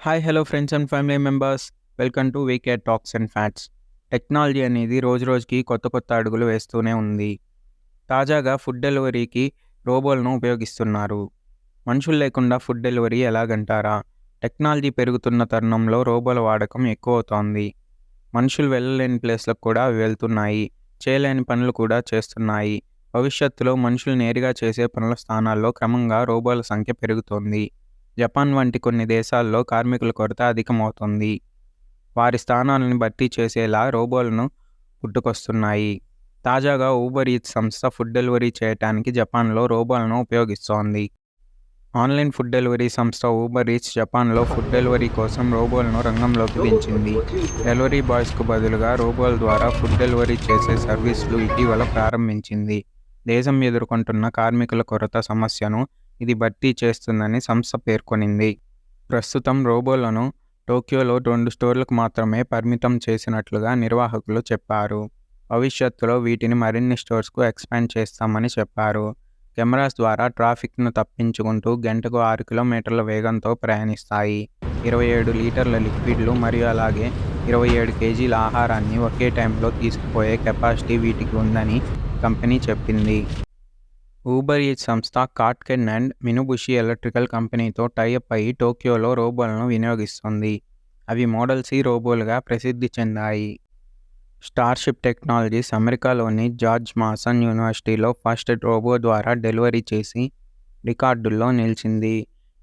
Hi hello friends and family members. Welcome to VK talks and facts. Technology అనేది రోజురోజుకి కొత్త అడుగులు వేస్తూనే ఉంది. తాజాగా ఫుడ్ డెలివరీకి రోబోలను ఉపయోగిస్తున్నారు. మనుషులు లేకుండా ఫుడ్ డెలివరీ ఎలాగంటారా? టెక్నాలజీ పెరుగుతున్న తరుణంలో రోబోల వాడకం ఎక్కువవుతోంది. మనుషులు వెళ్ళలేని ప్లేస్లకు కూడా అవి వెళ్తున్నాయి. చేయలేని పనులు కూడా చేస్తున్నాయి. భవిష్యత్తులో మనుషులు నేరుగా చేసే పనుల స్థానాల్లో క్రమంగా రోబోల సంఖ్య పెరుగుతోంది. జపాన్ వంటి కొన్ని దేశాల్లో కార్మికుల కొరత అధికమవుతోంది. వారి స్థానాలను భర్తీ చేసేలా రోబోలను పుట్టుకొస్తున్నాయి. తాజాగా ఊబర్ ఈట్స్ సంస్థ ఫుడ్ డెలివరీ చేయడానికి జపాన్లో రోబోలను ఉపయోగిస్తోంది. ఆన్లైన్ ఫుడ్ డెలివరీ సంస్థ ఊబర్ ఈట్స్ జపాన్లో ఫుడ్ డెలివరీ కోసం రోబోలను రంగంలోకి దించింది. డెలివరీ బాయ్స్కు బదులుగా రోబోల ద్వారా ఫుడ్ డెలివరీ చేసే సర్వీసులు ఇటీవల ప్రారంభించింది. దేశం ఎదుర్కొంటున్న కార్మికుల కొరత సమస్యను ఇది భర్తీ చేస్తుందని సంస్థ పేర్కొనింది. ప్రస్తుతం రోబోలను టోక్యోలో 2 స్టోర్లకు మాత్రమే పరిమితం చేసినట్లుగా నిర్వాహకులు చెప్పారు. భవిష్యత్తులో వీటిని మరిన్ని స్టోర్స్కు ఎక్స్పాండ్ చేస్తామని చెప్పారు. కెమెరాస్ ద్వారా ట్రాఫిక్ను తప్పించుకుంటూ గంటకు 6 కిలోమీటర్ల వేగంతో ప్రయాణిస్తాయి. 27 లీటర్ల లిక్విడ్లు మరియు అలాగే 27 కేజీల ఆహారాన్ని ఒకే టైంలో తీసుకుపోయే కెపాసిటీ వీటికి ఉందని కంపెనీ చెప్పింది. ఊబర్ ఈట్స్ సంస్థ కాట్కెన్ అండ్ మినుబుషి ఎలక్ట్రికల్ కంపెనీతో టైఅప్ అయి టోక్యోలో రోబోలను వినియోగిస్తోంది. అవి మోడల్ సి రోబోలుగా ప్రసిద్ధి చెందాయి. స్టార్షిప్ టెక్నాలజీస్ అమెరికాలోని జార్జ్ మాసన్ యూనివర్సిటీలో ఫస్ట్ రోబో ద్వారా డెలివరీ చేసి రికార్డుల్లో నిలిచింది.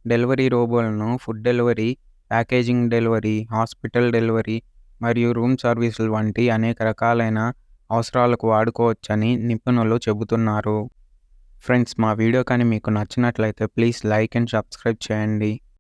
డెలివరీ రోబోలను food delivery, packaging delivery, hospital delivery మరియు రూమ్ సర్వీసులు వంటి అనేక రకాలైన అవసరాలకు వాడుకోవచ్చని నిపుణులు చెబుతున్నారు. ఫ్రెండ్స్, మా వీడియో కానీ మీకు నచ్చినట్లయితే ప్లీజ్ లైక్ అండ్ సబ్స్క్రైబ్ చేయండి.